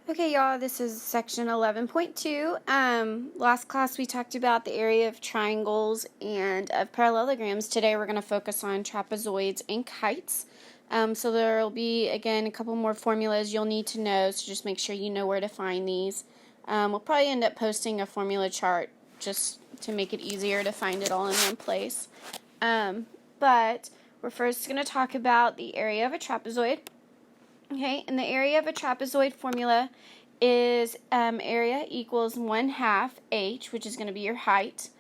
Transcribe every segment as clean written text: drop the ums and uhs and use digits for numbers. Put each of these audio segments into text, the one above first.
Okay, y'all, this is section 11.2. Last class we talked about the area of triangles and of parallelograms. Today we're going to focus on trapezoids and kites. So there will be, again, a couple more formulas you'll need to know, so just make sure you know where to find these. We'll probably end up posting a formula chart just to make it easier to find it all in one place. But we're first going to talk about the area of a trapezoid. Okay, and the area of a trapezoid formula is area equals 1/2 h, which is going to be your height.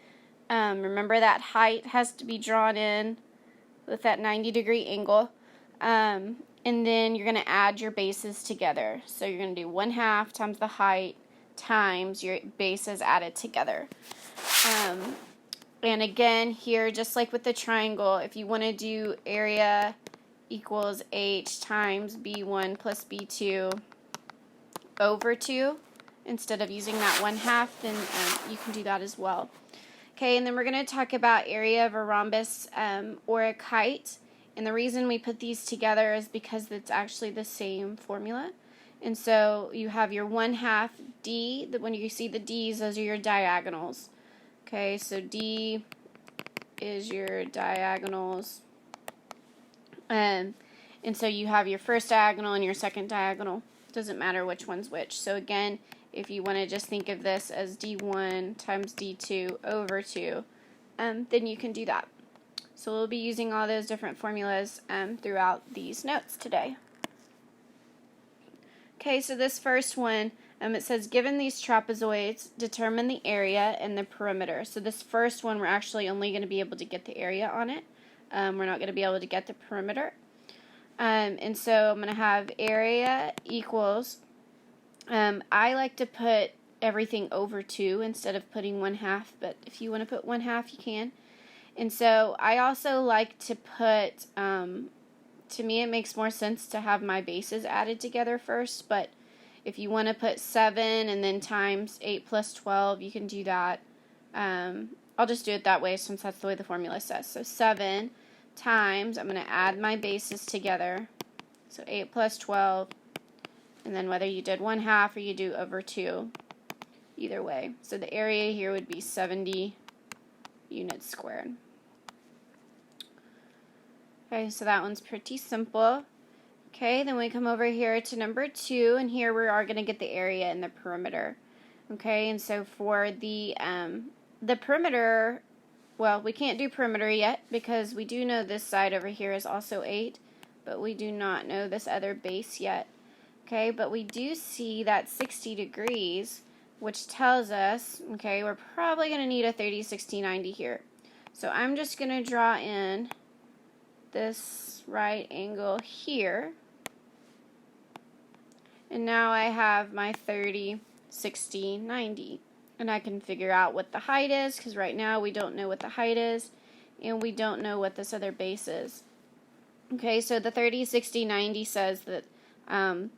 Remember that height has to be drawn in with that 90-degree angle. And then you're going to add your bases together. So you're going to do 1/2 times the height times your bases added together. And again, here, just like with the triangle, if you want to do area equals h times b1 plus b2 over 2, instead of using that 1/2, then you can do that as well. Okay, and then we're going to talk about area of a rhombus or a kite. And the reason we put these together is because it's actually the same formula. And so you have your 1/2 d, when you see the d's, those are your diagonals. Okay, so d is your diagonals. And so you have your first diagonal and your second diagonal. Doesn't matter which one's which. So again, if you want to just think of this as d1 times d2 over 2, then you can do that. So we'll be using all those different formulas throughout these notes today. Okay, so this first one, it says, given these trapezoids, determine the area and the perimeter. So this first one, we're actually only going to be able to get the area on it. We're not going to be able to get the perimeter. And so I'm going to have area equals, I like to put everything over 2 instead of putting 1/2, but if you want to put 1/2, you can. And so I also like to put, to me it makes more sense to have my bases added together first, but if you want to put 7 and then times 8 plus 12, you can do that. I'll just do it that way since that's the way the formula says. So 7 times, I'm going to add my bases together. So 8 plus 12, and then whether you did 1/2 or you do over 2, either way. So the area here would be 70 units squared. Okay, so that one's pretty simple. Okay, then we come over here to number 2, and here we are going to get the area and the perimeter. Okay, and so for the perimeter, well, we can't do perimeter yet because we do know this side over here is also 8, but we do not know this other base yet. Okay, but we do see that 60 degrees, which tells us, okay, we're probably going to need a 30, 60, 90 here. So I'm just going to draw in this right angle here. And now I have my 30, 60, 90. And I can figure out what the height is, because right now we don't know what the height is, and we don't know what this other base is. Okay, so the 30, 60, 90 says that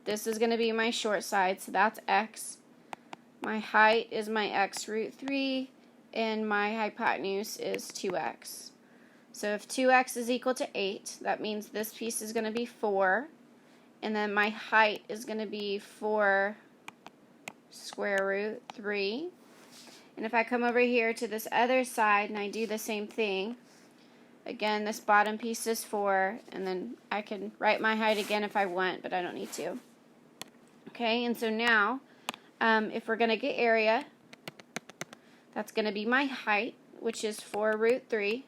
this is going to be my short side, so that's x. My height is my x root 3, and my hypotenuse is 2x. So if 2x is equal to 8, that means this piece is going to be 4, and then my height is going to be 4 square root 3. And if I come over here to this other side and I do the same thing, again, this bottom piece is 4, and then I can write my height again if I want, but I don't need to. Okay, and so now, if we're going to get area, that's going to be my height, which is 4 root 3,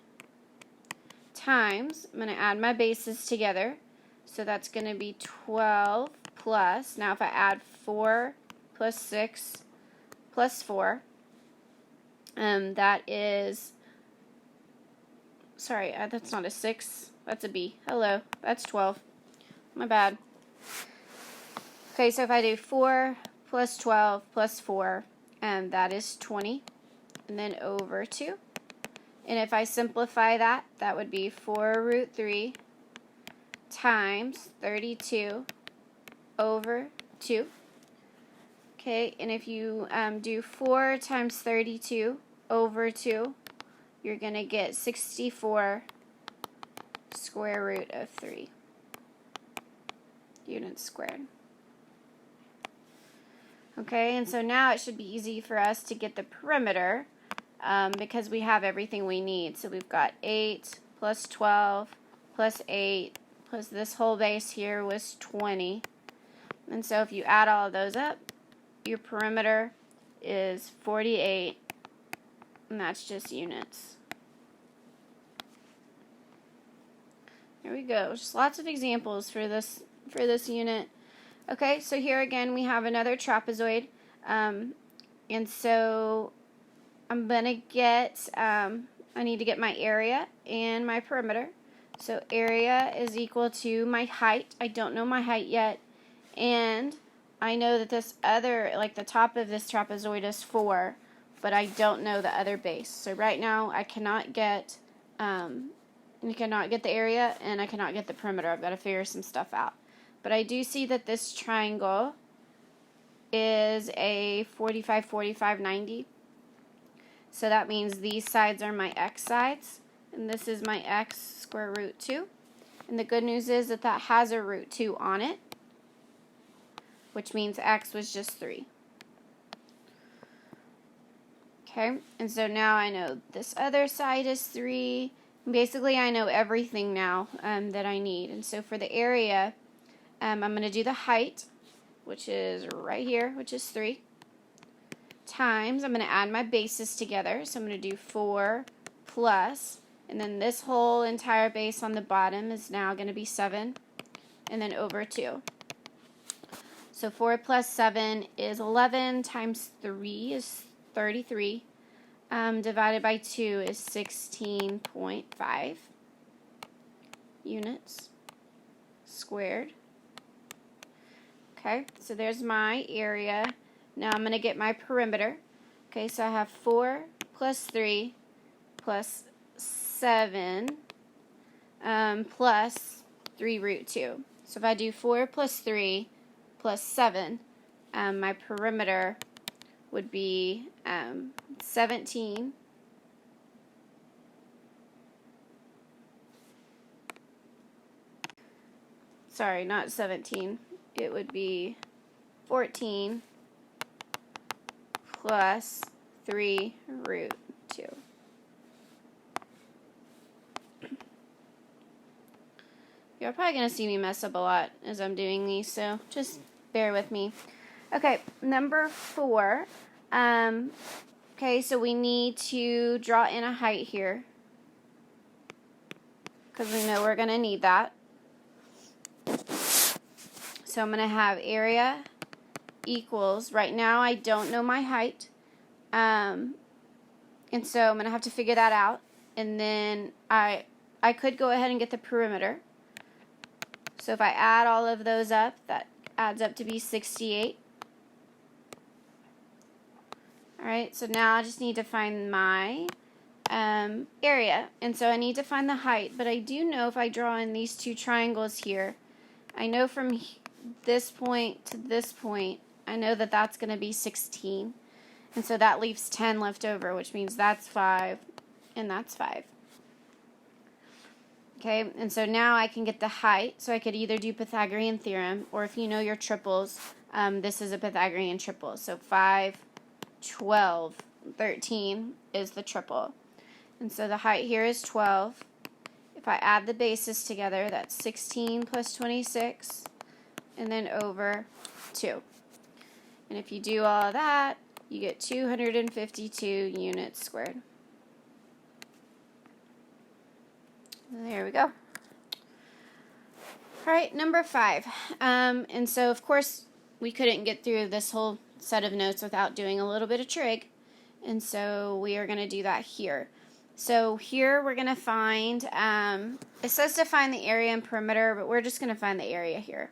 times, I'm going to add my bases together, so that's going to be 12 plus, now if I add 4 plus 6 plus 4, that is, sorry, that's not a 6, that's a B. Hello, that's 12. My bad. Okay, so if I do 4 plus 12 plus 4, that is 20, and then over 2. And if I simplify that, that would be 4 root 3 times 32 over 2. Okay, and if you do 4 times 32 over 2, you're going to get 64 square root of 3 units squared. Okay, and so now it should be easy for us to get the perimeter because we have everything we need. So we've got 8 plus 12 plus 8 plus this whole base here was 20. And so if you add all of those up, your perimeter is 48, and that's just units. There we go. Just lots of examples for this unit. Okay, so here again we have another trapezoid, and so I'm gonna get I need to get my area and my perimeter. So area is equal to my height. I don't know my height yet, and I know that this other, like the top of this trapezoid is 4, but I don't know the other base. So right now I cannot get the area and I cannot get the perimeter. I've got to figure some stuff out. But I do see that this triangle is a 45, 45, 90. So that means these sides are my x sides, and this is my x square root 2. And the good news is that that has a root 2 on it, which means x was just 3. Okay, and so now I know this other side is 3. Basically, I know everything now that I need. And so for the area, I'm going to do the height, which is right here, which is 3, times, I'm going to add my bases together. So I'm going to do 4 plus, and then this whole entire base on the bottom is now going to be 7, and then over 2. So 4 plus 7 is 11, times 3 is 33, divided by 2 is 16.5 units squared. Okay, so there's my area. Now I'm going to get my perimeter. Okay, so I have 4 plus 3 plus 7 plus 3 root 2. So if I do 4 plus 3 plus 7, my perimeter would be 17. Sorry, not 17. It would be 14 plus 3 root 2. You're probably going to see me mess up a lot as I'm doing these, so just bear with me. Okay, number 4. Okay, so we need to draw in a height here, because we know we're going to need that. So I'm going to have area equals, right now I don't know my height, and so I'm going to have to figure that out, and then I could go ahead and get the perimeter. So if I add all of those up, that adds up to be 68. Alright, so now I just need to find my area, and so I need to find the height, but I do know if I draw in these two triangles here, I know from this point to this point, I know that that's going to be 16, and so that leaves 10 left over, which means that's 5, and that's 5. Okay, and so now I can get the height, so I could either do Pythagorean theorem, or if you know your triples, this is a Pythagorean triple, so 5, 12, 13 is the triple. And so the height here is 12. If I add the bases together, that's 16 plus 26, and then over 2. And if you do all of that, you get 252 units squared. There we go. Alright, number 5. And so, of course, we couldn't get through this whole set of notes without doing a little bit of trig. And so we are going to do that here. So here we're going to find, it says to find the area and perimeter, but we're just going to find the area here.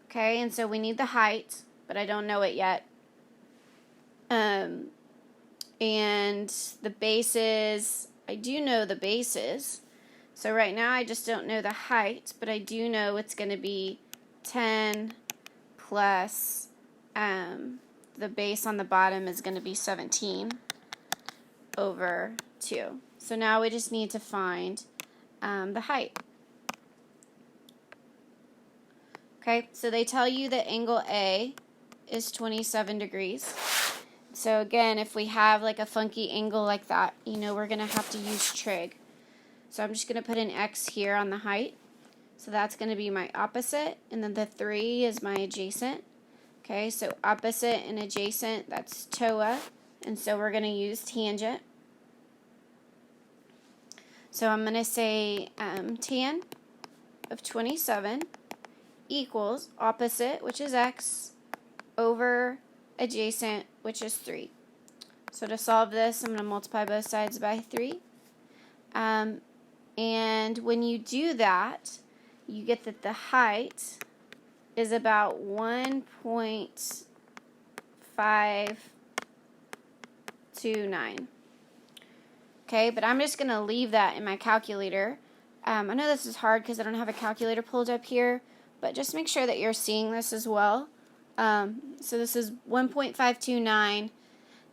Okay, and so we need the height, but I don't know it yet. And the bases, I do know the bases. So right now I just don't know the height, but I do know it's going to be 10 plus the base on the bottom is going to be 17 over 2. So now we just need to find the height. Okay, so they tell you that angle A is 27 degrees. So again, if we have like a funky angle like that, you know we're going to have to use trig. So I'm just going to put an X here on the height. So that's going to be my opposite, and then the 3 is my adjacent. Okay, so opposite and adjacent, that's TOA, and so we're going to use tangent. So I'm going to say tan of 27 equals opposite, which is X, over adjacent, which is 3. So to solve this, I'm going to multiply both sides by 3. And when you do that, you get that the height is about 1.529. Okay, but I'm just going to leave that in my calculator. I know this is hard because I don't have a calculator pulled up here, but just make sure that you're seeing this as well. So this is 1.529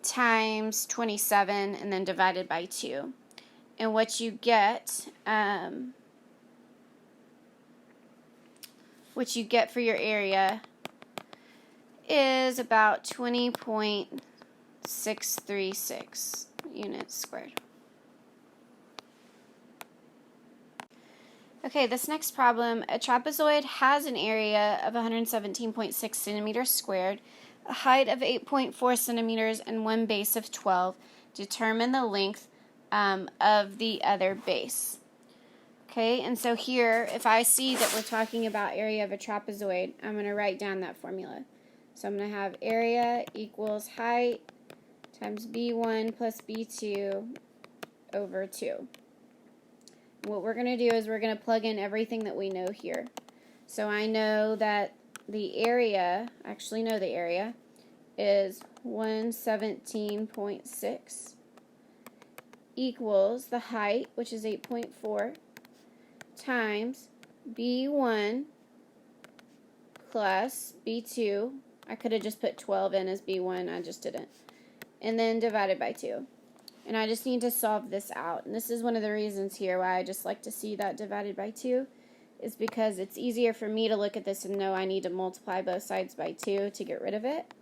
times 27 and then divided by 2. And what you get for your area is about 20.636 units squared. Okay, this next problem, a trapezoid has an area of 117.6 centimeters squared, a height of 8.4 centimeters, and one base of 12. Determine the length of the other base. Okay, and so here, if I see that we're talking about area of a trapezoid, I'm going to write down that formula. So I'm going to have area equals height times B1 plus B2 over 2. What we're going to do is we're going to plug in everything that we know here. So I know that the area, I actually know the area, is 117.6 equals the height, which is 8.4, times B1 plus B2. I could have just put 12 in as B1, I just didn't. And then divided by 2. And I just need to solve this out. And this is one of the reasons here why I just like to see that divided by 2, is because it's easier for me to look at this and know I need to multiply both sides by 2 to get rid of it.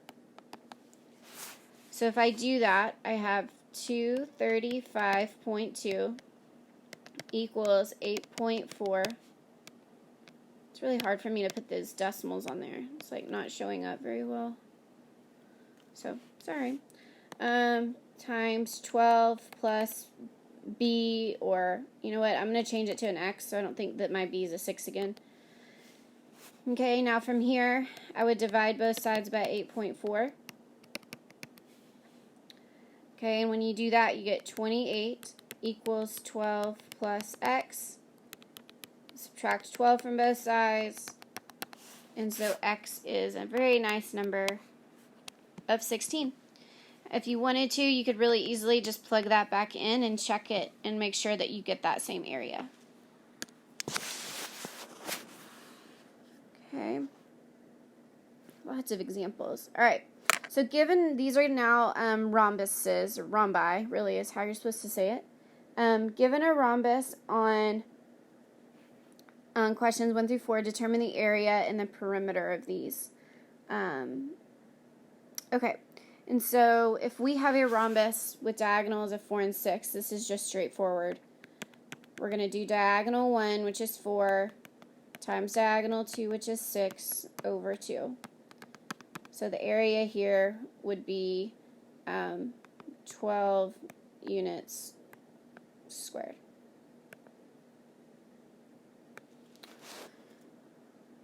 So if I do that, I have 235.2 equals 8.4. It's really hard for me to put those decimals on there. It's like not showing up very well. So, sorry. Times 12 plus B, or, you know what, I'm going to change it to an X so I don't think that my B is a 6 again. Okay, now from here, I would divide both sides by 8.4. Okay, and when you do that, you get 28 equals 12 plus X. Subtract 12 from both sides. And so X is a very nice number of 16. If you wanted to, you could really easily just plug that back in and check it and make sure that you get that same area. Okay. Lots of examples. All right. So given these are now rhombuses, or rhombi, really is how you're supposed to say it. Given a rhombus on questions 1 through 4, determine the area and the perimeter of these. Okay. And so if we have a rhombus with diagonals of 4 and 6, this is just straightforward. We're going to do diagonal 1, which is 4, times diagonal 2, which is 6, over 2. So the area here would be 12 units squared.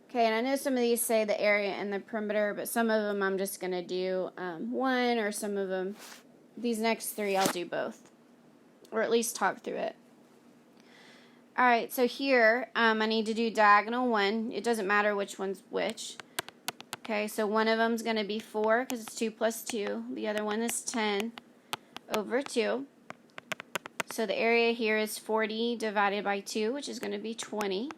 Okay, and I know some of these say the area and the perimeter, but some of them I'm just going to do one, or some of them, these next 3 I'll do both, or at least talk through it. Alright, so here I need to do diagonal 1. It doesn't matter which one's which. Okay, so one of them is going to be 4 because it's 2 plus 2. The other one is 10 over 2. So the area here is 40 divided by 2, which is going to be 20.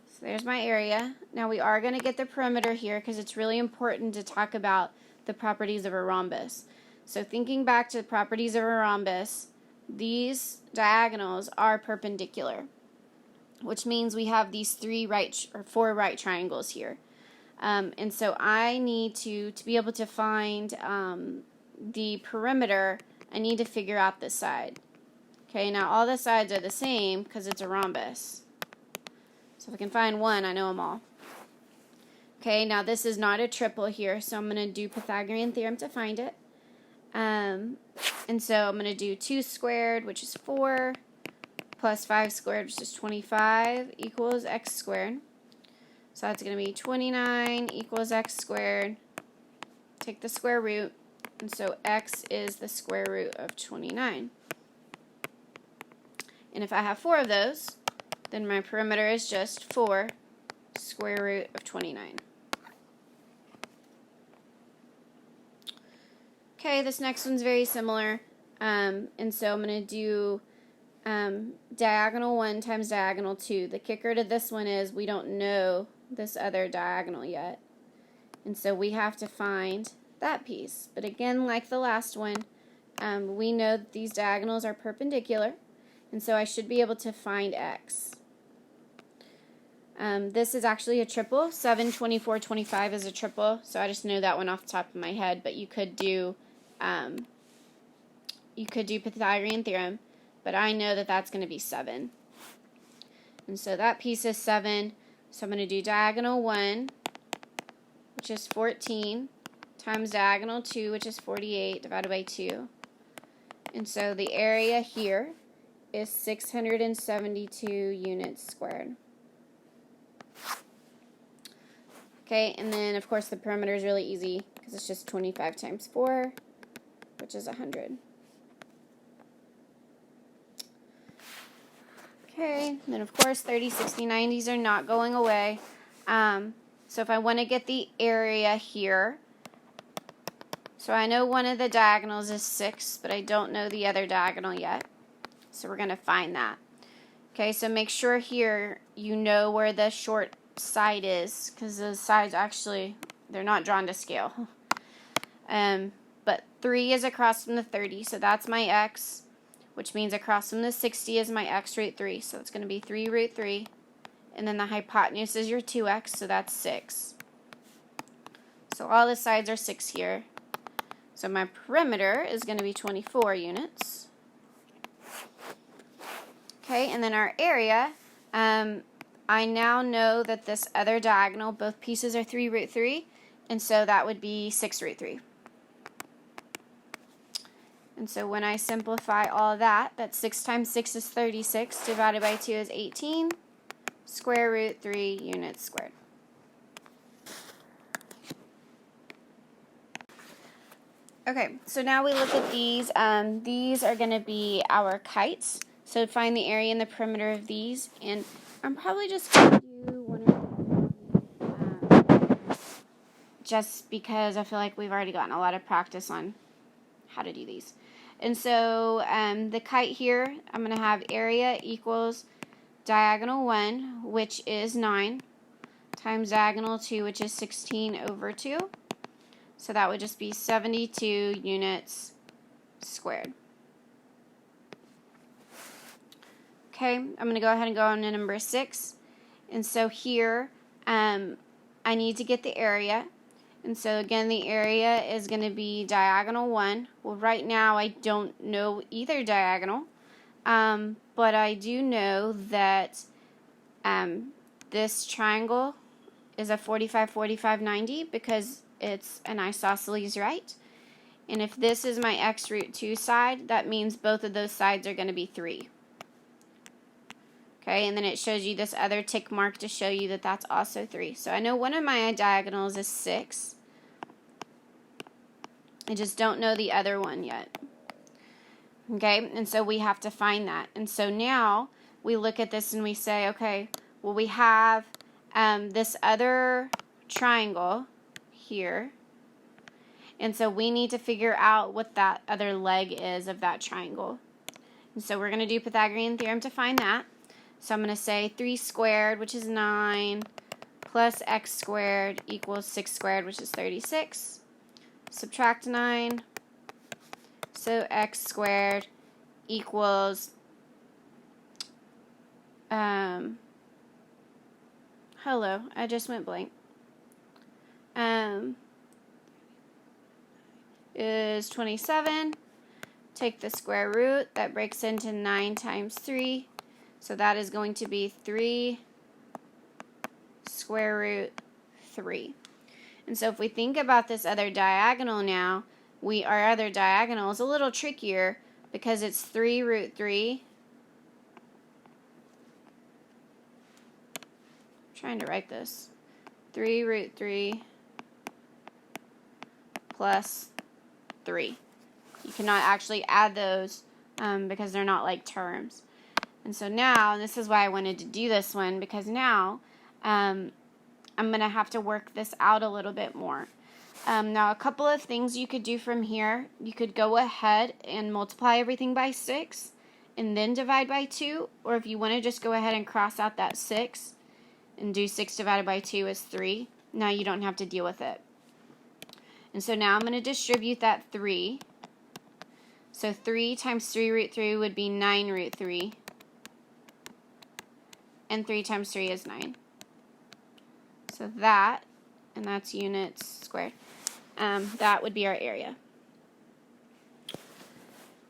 So there's my area. Now we are going to get the perimeter here because it's really important to talk about the properties of a rhombus. So thinking back to the properties of a rhombus, these diagonals are perpendicular, which means we have these 4 right triangles here. And so I need to be able to find the perimeter, I need to figure out this side. Okay, now all the sides are the same because it's a rhombus. So if I can find one, I know them all. Okay, now this is not a triple here, so I'm going to do Pythagorean theorem to find it. And so I'm going to do 2 squared, which is 4, plus 5 squared, which is 25, equals x squared. So that's going to be 29 equals x squared. Take the square root, and so x is the square root of 29. And if I have 4 of those, then my perimeter is just 4 square root of 29. Okay, this next one's very similar. And so I'm going to do diagonal 1 times diagonal 2. The kicker to this one is we don't know this other diagonal yet. And so we have to find that piece. But again, like the last one, we know that these diagonals are perpendicular. And so I should be able to find x. This is actually a triple. 7, 24, 25 is a triple. So I just know that one off the top of my head. But you could do Pythagorean theorem. But I know that that's going to be 7. And so that piece is 7. So I'm going to do diagonal 1, which is 14, times diagonal 2, which is 48, divided by 2. And so the area here is 672 units squared. Okay, and then of course the perimeter is really easy because it's just 25 times 4, which is 100. Okay, and then of course 30, 60, 90s are not going away. So if I want to get the area here, so I know one of the diagonals is 6, but I don't know the other diagonal yet. So we're going to find that. Okay, so make sure here you know where the short side is, because the sides actually, they're not drawn to scale. But 3 is across from the 30, so that's my x, which means across from the 60 is my x root 3. So it's going to be 3 root 3. And then the hypotenuse is your 2x, so that's 6. So all the sides are 6 here. So my perimeter is going to be 24 units. Okay, and then our area, I now know that this other diagonal, both pieces are 3 root 3, and so that would be 6 root 3. And so when I simplify all that, that's 6 times 6 is 36, divided by 2 is 18, square root 3 units squared. Okay, so now we look at these. These are going to be our kites. So find the area and the perimeter of these. And I'm probably just going to do one or two just because I feel like we've already gotten a lot of practice on how to do these. And so the kite here, I'm going to have area equals diagonal 1, which is 9, times diagonal 2, which is 16 over 2. So that would just be 72 units squared. Okay, I'm going to go ahead and go on to number 6. And so here, I need to get the area. And so again, the area is going to be diagonal 1. Well, right now I don't know either diagonal. But I do know that this triangle is a 45, 45, 90 because it's an isosceles right. And if this is my x root 2 side, that means both of those sides are going to be 3. Okay, and then it shows you this other tick mark to show you that that's also 3. So I know one of my diagonals is 6. I just don't know the other one yet. Okay, and so we have to find that. And so now we look at this and we say, okay, well we have this other triangle here. And so we need to figure out what that other leg is of that triangle. And so we're going to do Pythagorean theorem to find that. So I'm going to say 3 squared, which is 9, plus x squared equals 6 squared, which is 36. Subtract 9. So x squared equals, hello, I just went blank. is 27. Take the square root. That breaks into 9 times 3. So that is going to be 3 square root 3. And so if we think about this other diagonal now, our other diagonal is a little trickier because it's 3 root 3. I'm trying to write this. 3 root 3 plus 3. You cannot actually add those because they're not like terms. And so now, and this is why I wanted to do this one, because now I'm going to have to work this out a little bit more. Now, a couple of things you could do from here. You could go ahead and multiply everything by 6 and then divide by 2. Or if you want to just go ahead and cross out that 6 and do 6 divided by 2 is 3. Now you don't have to deal with it. And so now I'm going to distribute that 3. So 3 times 3 root 3 would be 9 root 3. And 3 times 3 is 9. So that, and that's units squared, that would be our area.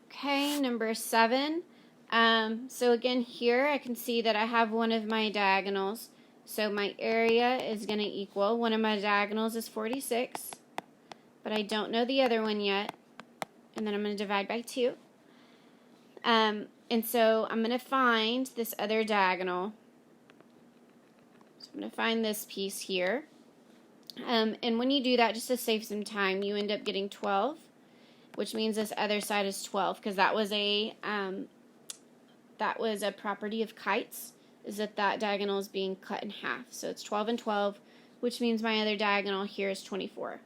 Okay, number 7. So again here I can see that I have one of my diagonals. So my area is going to equal, one of my diagonals is 46, but I don't know the other one yet. And then I'm going to divide by 2. And so I'm going to find this other diagonal. So I'm going to find this piece here. And when you do that, just to save some time, you end up getting 12, which means this other side is 12, because that was a property of kites, is that diagonal is being cut in half. So it's 12 and 12, which means my other diagonal here is 24.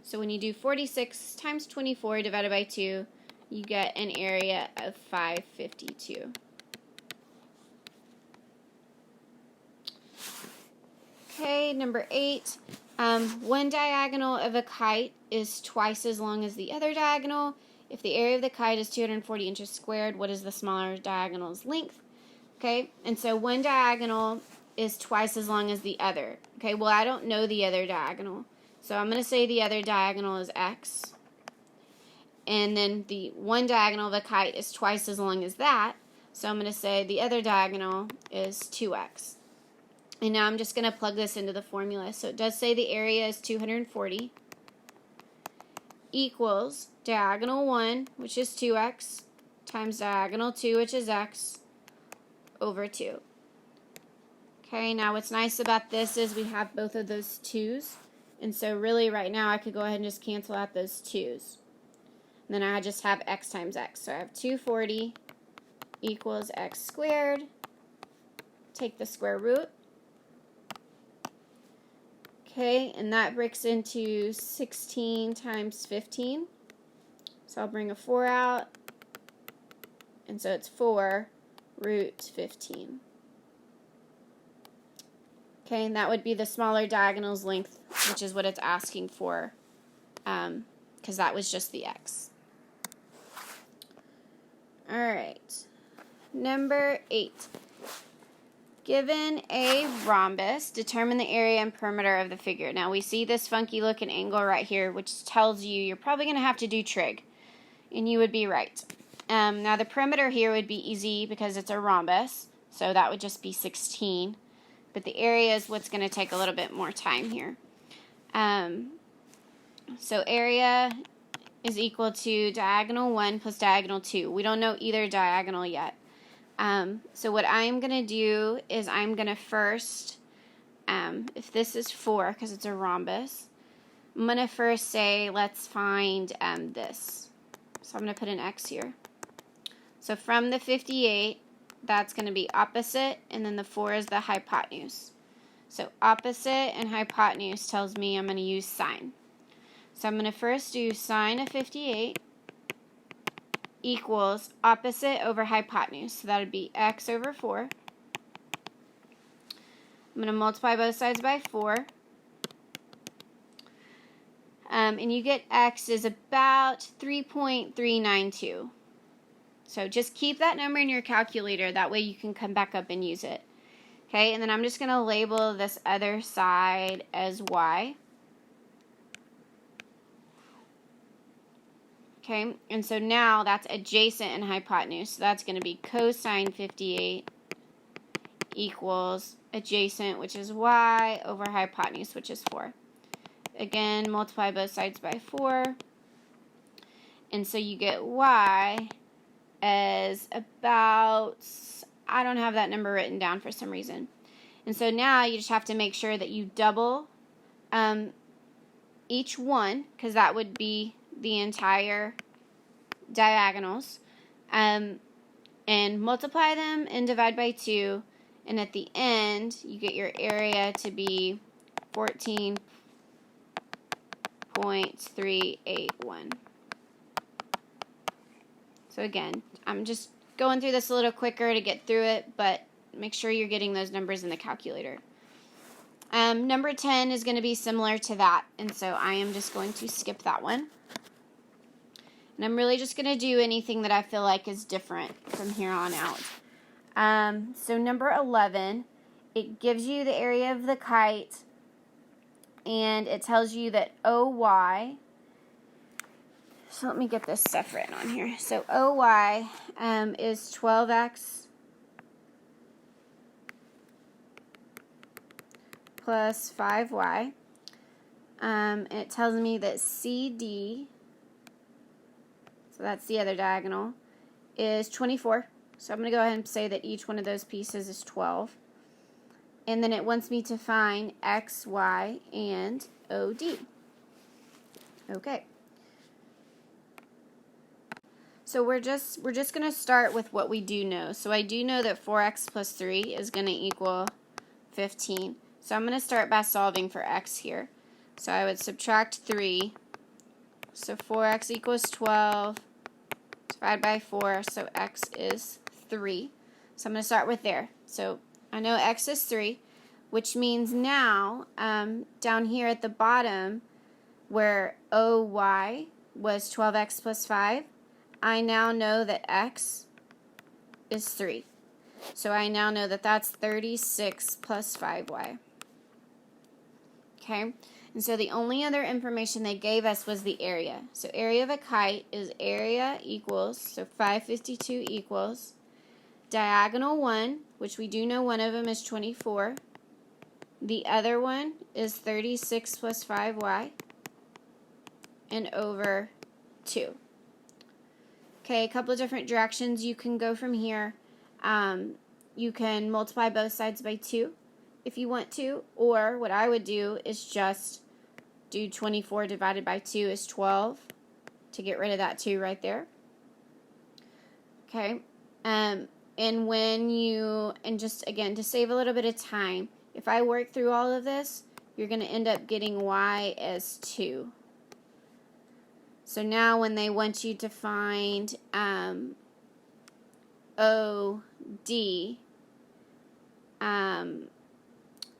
So when you do 46 times 24 divided by 2, you get an area of 552. Okay, number 8. One diagonal of a kite is twice as long as the other diagonal. If the area of the kite is 240 inches squared, what is the smaller diagonal's length? Okay, and so one diagonal is twice as long as the other. Okay, well, I don't know the other diagonal. So I'm going to say the other diagonal is x. And then the one diagonal of a kite is twice as long as that. So I'm going to say the other diagonal is 2x. And now I'm just going to plug this into the formula. So it does say the area is 240 equals diagonal 1, which is 2x, times diagonal 2, which is x, over 2. Okay, now what's nice about this is we have both of those 2's. And so really right now I could go ahead and just cancel out those 2's. And then I just have x times x. So I have 240 equals x squared. Take the square root. Okay, and that breaks into 16 times 15. So I'll bring a 4 out. And so it's 4 root 15. Okay, and that would be the smaller diagonal's length, which is what it's asking for, because that was just the x. All right, number 8. Given a rhombus, determine the area and perimeter of the figure. Now we see this funky looking angle right here, which tells you you're probably going to have to do trig, and you would be right. Now the perimeter here would be easy because it's a rhombus, so that would just be 16. But the area is what's going to take a little bit more time here. So area is equal to diagonal 1 plus diagonal 2. We don't know either diagonal yet. So what I'm going to do is I'm going to first, if this is 4, because it's a rhombus, I'm going to first say, let's find this. So I'm going to put an x here. So from the 58, that's going to be opposite, and then the 4 is the hypotenuse. So opposite and hypotenuse tells me I'm going to use sine. So I'm going to first do sine of 58 equals opposite over hypotenuse. So that would be x over 4. I'm going to multiply both sides by 4. And you get x is about 3.392. So just keep that number in your calculator. That way you can come back up and use it. Okay, and then I'm just going to label this other side as y. Okay, and so now that's adjacent and hypotenuse. So that's going to be cosine 58 equals adjacent, which is y, over hypotenuse, which is 4. Again, multiply both sides by 4. And so you get y as about, I don't have that number written down for some reason. And so now you just have to make sure that you double each one, because that would be the entire diagonals, and multiply them and divide by 2, and at the end you get your area to be 14.381. So again, I'm just going through this a little quicker to get through it, but make sure you're getting those numbers in the calculator. Number 10 is going to be similar to that, and so I am just going to skip that one. And I'm really just going to do anything that I feel like is different from here on out. So number 11, it gives you the area of the kite, and it tells you that OY, so let me get this stuff written on here. So OY is 12x plus 5y. And it tells me that CD, so that's the other diagonal, is 24. So I'm going to go ahead and say that each one of those pieces is 12. And then it wants me to find x, y, and OD. Okay. So we're just going to start with what we do know. So I do know that 4x plus 3 is going to equal 15. So I'm going to start by solving for x here. So I would subtract 3. So 4x equals 12. Divide by 4, so x is 3. So I'm going to start with there. So I know x is 3, which means now down here at the bottom where OY was 12x plus 5, I now know that x is 3. So I now know that that's 36 plus 5y. Okay, and so the only other information they gave us was the area. So area of a kite is area equals, so 552 equals, diagonal 1, which we do know one of them is 24. The other one is 36 plus 5y, and over 2. Okay, a couple of different directions you can go from here. You can multiply both sides by 2 if you want to, or what I would do is just do 24 divided by 2 is 12 to get rid of that 2 right there. Okay, and when you, and just again to save a little bit of time, if I work through all of this, you're going to end up getting y as 2. So now when they want you to find OD,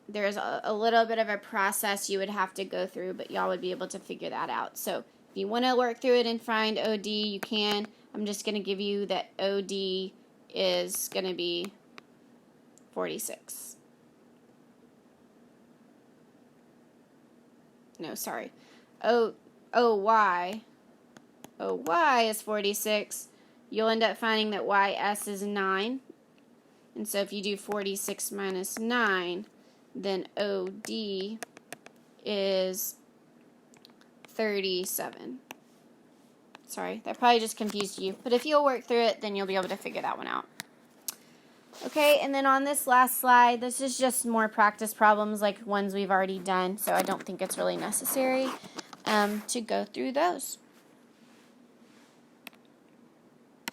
there's a little bit of a process you would have to go through, but y'all would be able to figure that out. So if you want to work through it and find OD, you can. I'm just going to give you that OD is going to be 46. No, sorry. OY is 46. You'll end up finding that YS is 9. And so if you do 46 minus 9, then OD is 37. Sorry, that probably just confused you. But if you'll work through it, then you'll be able to figure that one out. Okay, and then on this last slide, this is just more practice problems like ones we've already done. So I don't think it's really necessary to go through those.